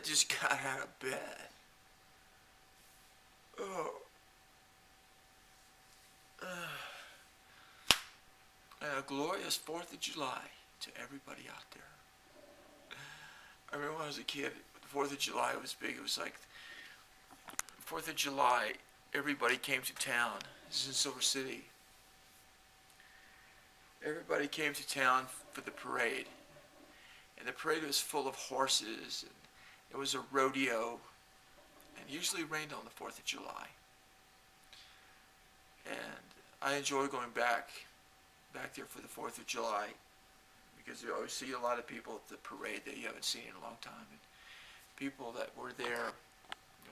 just got out of bed. Oh. And a glorious 4th of July to everybody out there. I remember when I was a kid, the 4th of July was big. It was like 4th of July, everybody came to town. This is in Silver City. Everybody came to town for the parade. And the parade was full of horses. And it was a rodeo. And it usually rained on the 4th of July. And I enjoy going back there for the 4th of July, because you always see a lot of people at the parade that you haven't seen in a long time, and people that were there,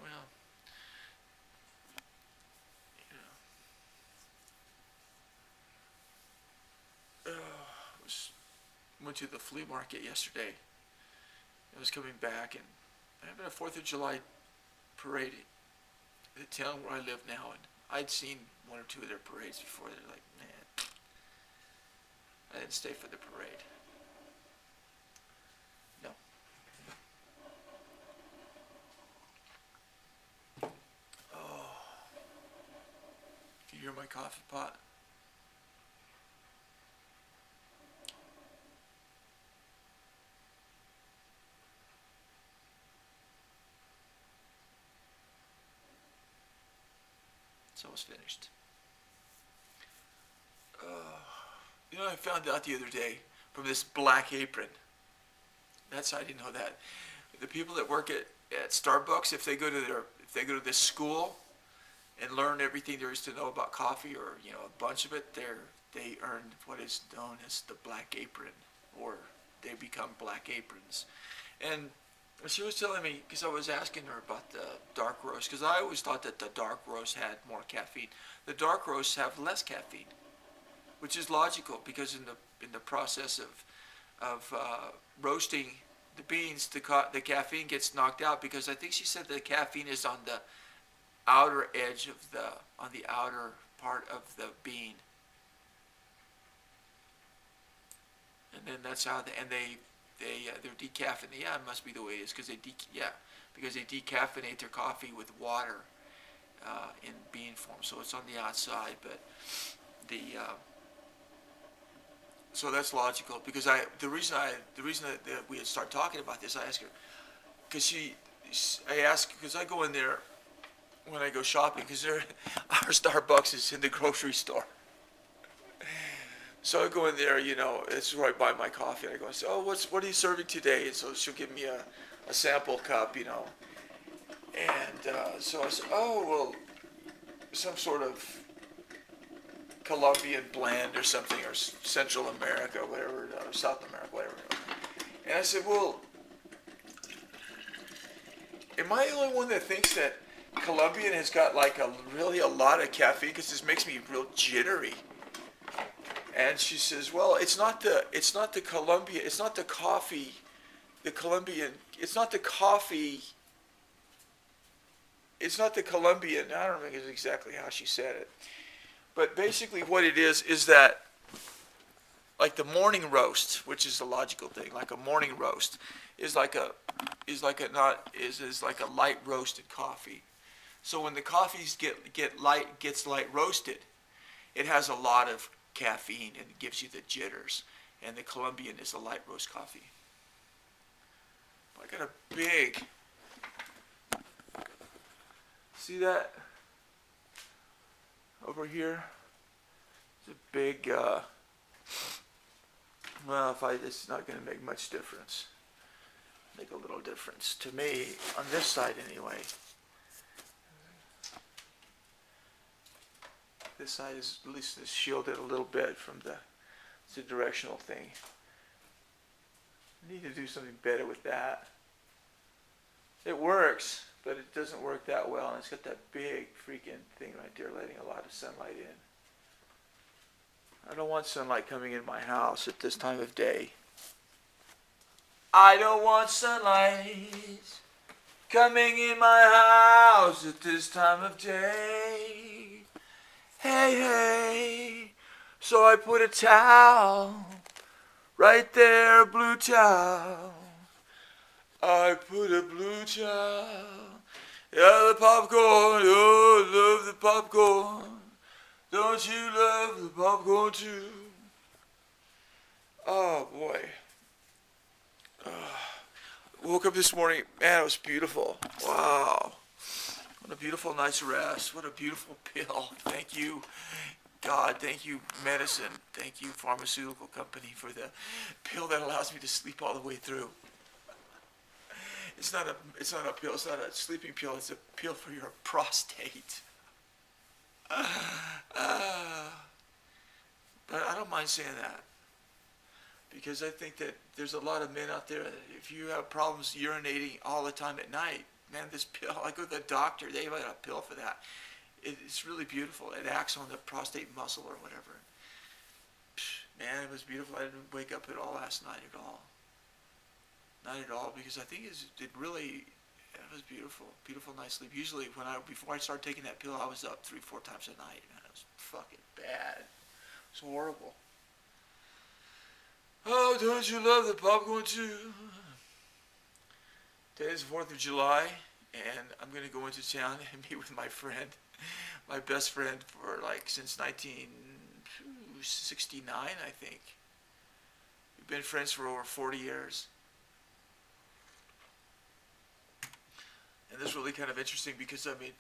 well, went to the flea market yesterday. I was coming back, and having a 4th of July parade in the town where I live now, and I'd seen one or two of their parades before. They're like, man, I didn't stay for the parade. No. Oh. Can you hear my coffee pot? It's almost finished. I found out the other day from this Black Apron. I didn't know that. The people that work at Starbucks, if they go to this school and learn everything there is to know about coffee, or a bunch of it, they earn what is known as the Black Apron, or they become Black Aprons. And she was telling me, because I was asking her about the dark roast, because I always thought that the dark roast had more caffeine. The dark roasts have less caffeine, which is logical, because in the process of roasting the beans, the caffeine gets knocked out, because I think she said the caffeine is on the outer edge of on the outer part of the bean, and then that's how they're decaffeinated. Yeah, it must be the way it is, because they decaffeinate their coffee with water in bean form, so it's on the outside. But so that's logical, because the reason that we had started talking about this, I asked her, because I go in there when I go shopping, because our Starbucks is in the grocery store. So I go in there, it's where I buy my coffee. And I go and say, oh, what are you serving today? And so she'll give me a sample cup, And so I said, oh, well, some sort of Colombian blend or something, or Central America, whatever, or South America, whatever. And I said, well, am I the only one that thinks that Colombian has got like really a lot of caffeine, because this makes me real jittery? And she says, well, it's not the Colombian, it's not the coffee, the Colombian, it's not the coffee, it's not the Colombian. I don't remember exactly how she said it. But basically what it is that, like the morning roast, which is the logical thing, like a morning roast is like a light roasted coffee. So when the coffees gets light roasted, it has a lot of caffeine and it gives you the jitters. And the Colombian is a light roast coffee. I got a big, see that over here? It's a big, well, it's not going to make much difference. Make a little difference to me on this side anyway. This side is at least shielded a little bit from it's a directional thing. I need to do something better with that. It works, but it doesn't work that well, and it's got that big freaking thing right there letting a lot of sunlight in. I don't want sunlight coming in my house at this time of day. I don't want sunlight coming in my house at this time of day. Hey, hey. So I put a towel right there, a blue towel, I put a blue child. Yeah, the popcorn. Oh, love the popcorn. Don't you love the popcorn too? Oh boy. Woke up this morning. Man, it was beautiful. Wow. What a beautiful night's rest. What a beautiful pill. Thank you, God. Thank you, medicine. Thank you, pharmaceutical company, for the pill that allows me to sleep all the way through. It's not a pill. It's not a sleeping pill. It's a pill for your prostate. Uh, but I don't mind saying that because I think that there's a lot of men out there that if you have problems urinating all the time at night, man, this pill, I go to the doctor, they have a pill for that. It's really beautiful. It acts on the prostate muscle or whatever. Man, it was beautiful. I didn't wake up at all last night at all. Not at all, because I think it was beautiful. Beautiful night's sleep. Usually before I started taking that pill, I was up 3-4 times a night. Man, it was fucking bad. It was horrible. Oh, don't you love the popcorn too? Today's the 4th of July, and I'm going to go into town and meet with my friend, my best friend for since 1969, I think. We've been friends for over 40 years. And this is really kind of interesting because, I mean,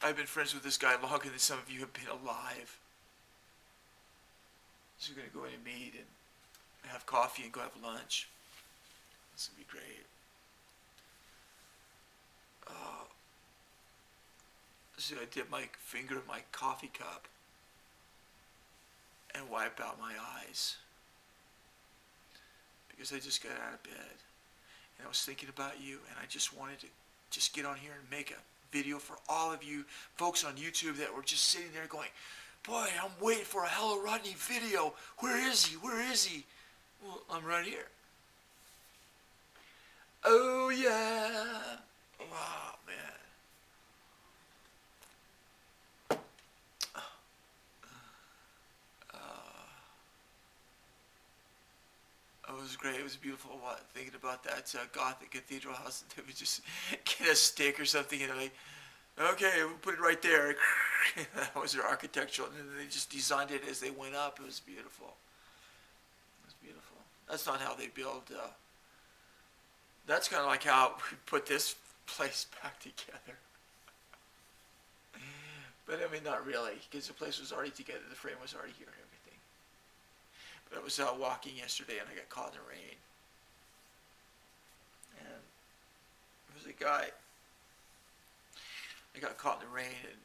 I've been friends with this guy longer than some of you have been alive. So we're going to go in and meet and have coffee and go have lunch. This will be great. So I dip my finger in my coffee cup and wipe out my eyes because I just got out of bed. And I was thinking about you, and I just wanted to just get on here and make a video for all of you folks on YouTube that were just sitting there going, boy, I'm waiting for a Hello Rodney video. Where is he? Where is he? Well, I'm right here. Oh, yeah. Wow, man. It was great. It was beautiful. Thinking about that Gothic cathedral house, they would just get a stick or something, and like, okay, we'll put it right there. That was their architectural, and then they just designed it as they went up. It was beautiful. It was beautiful. That's not how they build. That's kind of like how we put this place back together. But I mean, not really, because the place was already together. The frame was already here and everything. But I was out walking yesterday and I got caught in the rain. And there was a guy. I got caught in the rain, and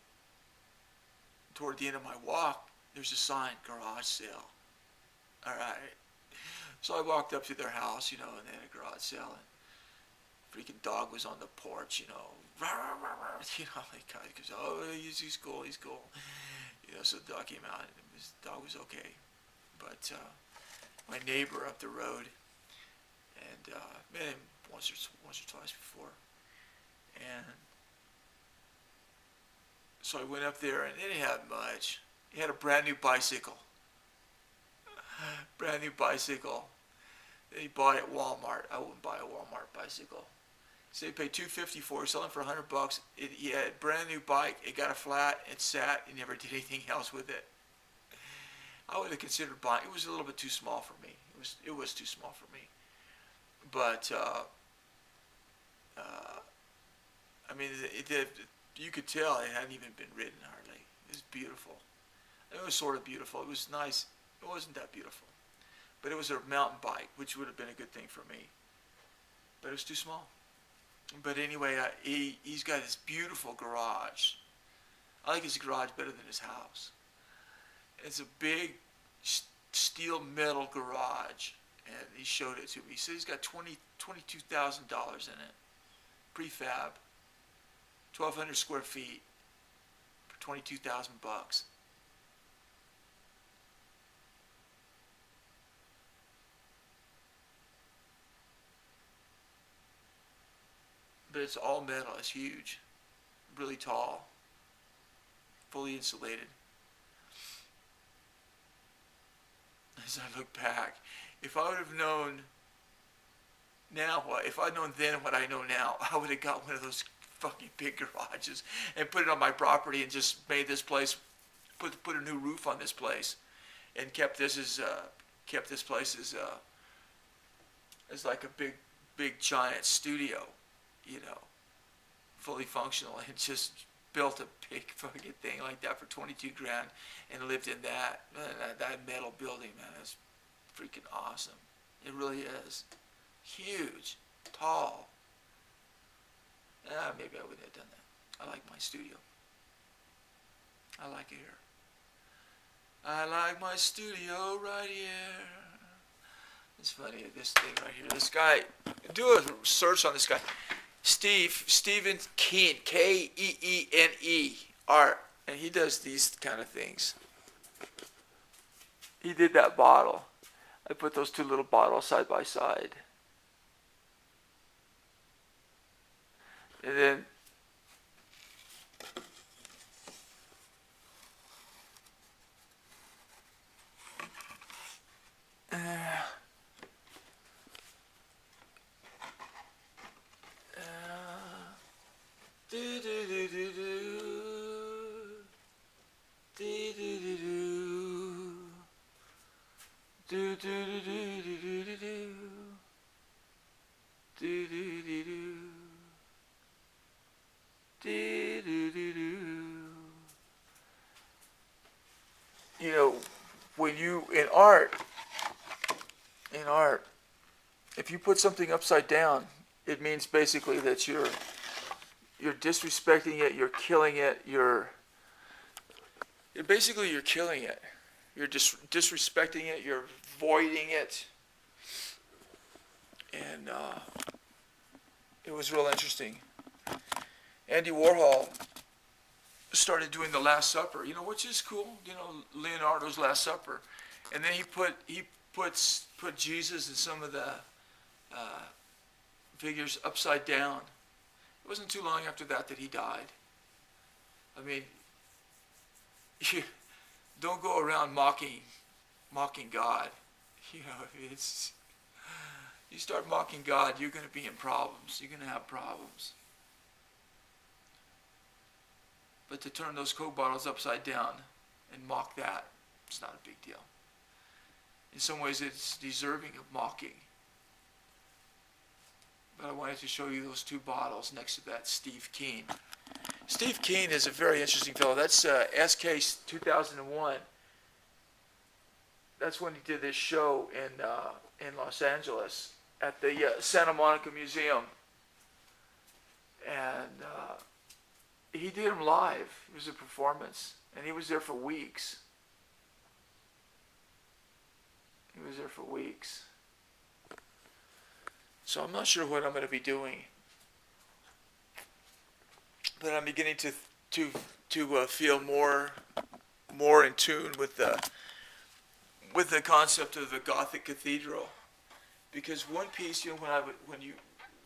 toward the end of my walk, there's a sign, garage sale. All right. So I walked up to their house, and they had a garage sale, and freaking dog was on the porch, like guy goes, oh, he's cool, he's cool. So the dog came out, and the dog was okay. But my neighbor up the road, and met him once or twice before, and so I went up there, and they didn't have much. He had a brand new bicycle. Brand new bicycle. That he bought at Walmart. I wouldn't buy a Walmart bicycle. So he paid $250 for it, selling for $100. He had a brand new bike. It got a flat. It sat. He never did anything else with it. I would have considered buying. It was a little bit too small for me. It was too small for me. But I mean, you could tell it hadn't even been ridden hardly. It was beautiful. It was sort of beautiful. It was nice. It wasn't that beautiful, but it was a mountain bike, which would have been a good thing for me. But it was too small. But anyway, he's got this beautiful garage. I like his garage better than his house. It's a big steel metal garage, and he showed it to me. He said he's got $22,000 in it, prefab, 1,200 square feet for $22,000. But it's all metal. It's huge, really tall, fully insulated. As I look back, if I would have known Now what? If I'd known then what I know now, I would have got one of those fucking big garages and put it on my property and just made this place, put a new roof on this place, and kept this place as like a big giant studio, you know, fully functional, and just built a big fucking thing like that for 22 grand and lived in that. Man, that metal building, man, is freaking awesome. It really is. Huge, tall. Maybe I wouldn't have done that. I like my studio. I like it here. I like my studio right here. It's funny, this thing right here. This guy, do a search on this guy. Stephen Keen, Keene, art. And he does these kind of things. He did that bottle. I put those two little bottles side by side. And then do do do do do do do do do do do do do do do do do. You know, when you in art, if you put something upside down, it means basically that you're disrespecting it, you're killing it, you're killing it. You're disrespecting it, you're voiding it. And it was real interesting. Andy Warhol started doing the Last Supper, you know, which is cool, you know, Leonardo's Last Supper. And then he put Jesus and some of the figures upside down. It wasn't too long after that he died. I mean, you don't go around mocking God. You know, you start mocking God, you're going to be in problems. You're going to have problems. But to turn those Coke bottles upside down and mock that, it's not a big deal. In some ways, it's deserving of mocking. But I wanted to show you those two bottles next to that Steve Keen. Steve Keen is a very interesting fellow. That's SK 2001. That's when he did this show in Los Angeles at the Santa Monica Museum. And he did them live. It was a performance. And he was there for weeks. So I'm not sure what I'm going to be doing. But I'm beginning to feel more in tune with the concept of the Gothic cathedral. Because one piece, you know,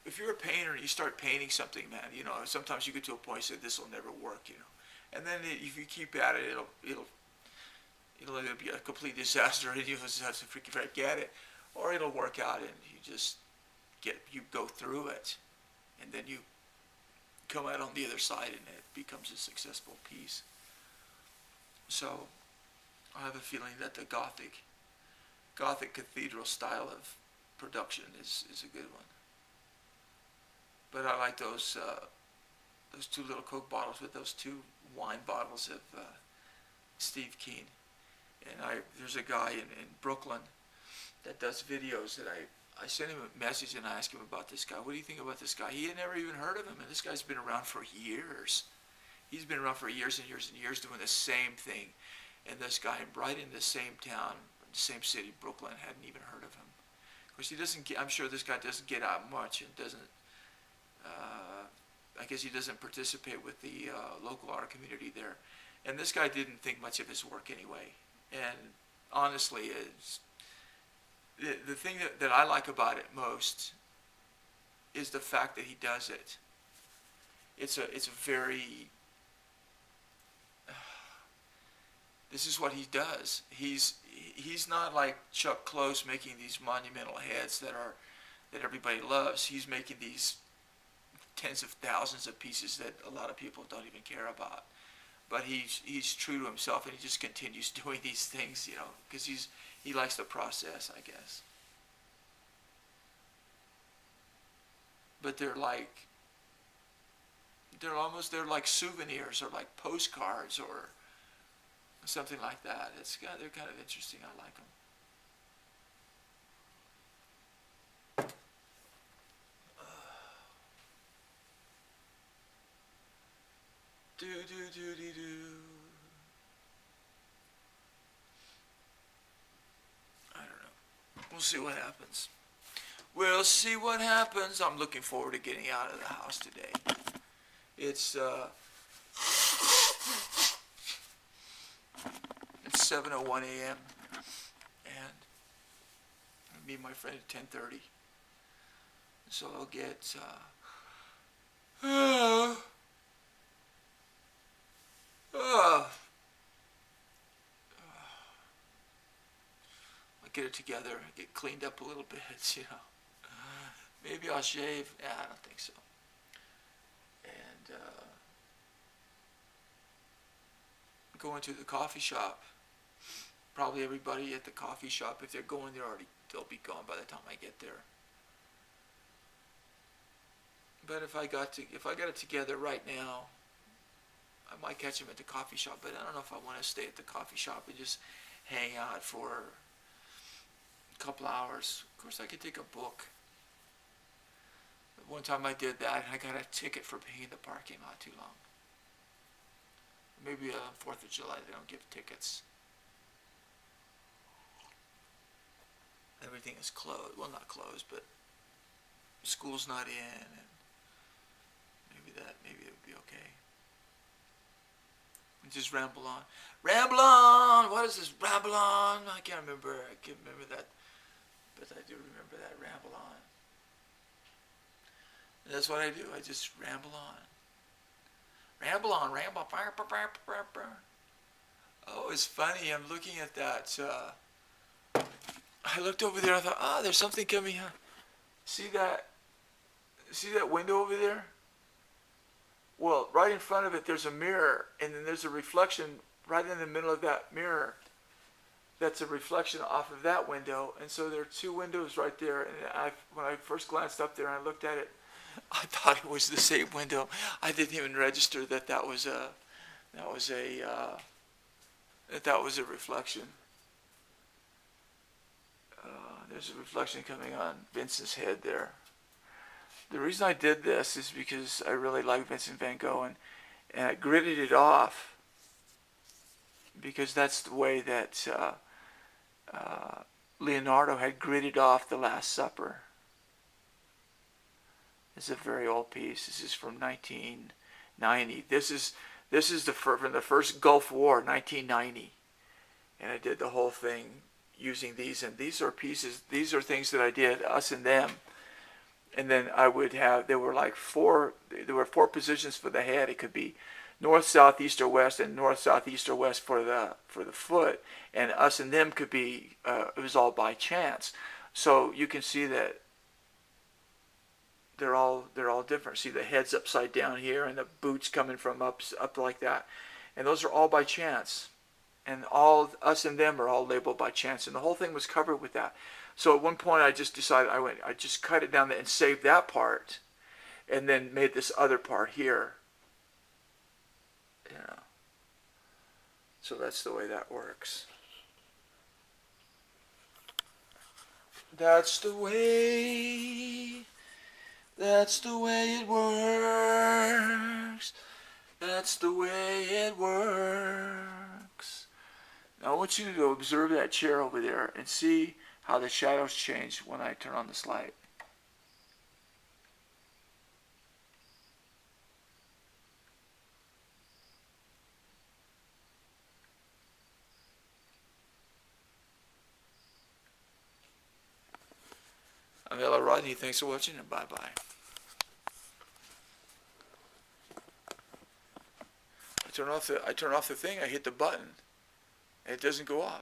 if you're a painter and you start painting something, man, you know, sometimes you get to a point and say, this will never work, you know. And then if you keep at it, it'll either be a complete disaster and you just have to freaking forget it, or it'll work out and you go through it, and then you come out on the other side and it becomes a successful piece. So I have a feeling that the Gothic cathedral style of production is a good one. But I like those two little Coke bottles with those two wine bottles of Steve Keen. And there's a guy in Brooklyn that does videos that I sent him a message and I asked him about this guy. What do you think about this guy? He had never even heard of him, and this guy's been around for years. He's been around for years and years and years doing the same thing. And this guy right in the same town, the same city, Brooklyn, hadn't even heard of him. Of course, I'm sure this guy doesn't get out much and doesn't, I guess he doesn't participate with the local art community there. And this guy didn't think much of his work anyway. And honestly, the thing that I like about it most is the fact that he does it. It's a very, this is what he does. He's not like Chuck Close making these monumental heads that are that everybody loves, he's making these tens of thousands of pieces that a lot of people don't even care about. But he's true to himself, and he just continues doing these things, because he likes the process, I guess. But they're like souvenirs or like postcards or something like that. They're kind of interesting. I like them. Do do do do do. I don't know. We'll see what happens. We'll see what happens. I'm looking forward to getting out of the house today. It's 7:01 a.m. and I'll meet my friend at 10:30. So I'll get I'll get it together, get cleaned up a little bit, Maybe I'll shave. Yeah, I don't think so. And go into the coffee shop. Probably everybody at the coffee shop, if they're going there already, they'll be gone by the time I get there. But if I got it together right now, I might catch him at the coffee shop. But I don't know if I want to stay at the coffee shop and just hang out for a couple hours. Of course, I could take a book. One time I did that, and I got a ticket for being in the parking lot too long. Maybe on 4th of July they don't give tickets. Everything is closed. Well, not closed, but school's not in, and maybe it would be okay. Just ramble on. Ramble on! What is this? Ramble on! I can't remember that, but I do remember that. Ramble on. And that's what I do. I just ramble on. Ramble on. Ramble. Oh, it's funny. I'm looking at that. I looked over there. I thought, there's something coming out. See that window over there? Well, right in front of it, there's a mirror, and then there's a reflection right in the middle of that mirror. That's a reflection off of that window, and so there are two windows right there. And when I first glanced up there and I looked at it, I thought it was the same window. I didn't even register that was a reflection. There's a reflection coming on Vincent's head there. The reason I did this is because I really like Vincent van Gogh, and I gridded it off because that's the way that Leonardo had gridded off the Last Supper. It's a very old piece. This is from 1990. This is from the first Gulf War, 1990, and I did the whole thing using these. And these are pieces. These are things that I did, us and them. And then I would have, there were four positions for the head. It could be north, south, east, or west, and north, south, east, or west for the foot. And us and them could be, it was all by chance. So you can see that they're all different. See the head's upside down here, and the boots coming from up like that. And those are all by chance. And all us and them are all labeled by chance. And the whole thing was covered with that. So at one point I just decided I just cut it down and saved that part, and then made this other part here. So that's the way that works. That's the way it works. That's the way it works. Now I want you to observe that chair over there and see how the shadows change when I turn on this light. I'm hellorodney. Thanks for watching, and bye-bye. I turn off the thing, I hit the button, and it doesn't go off.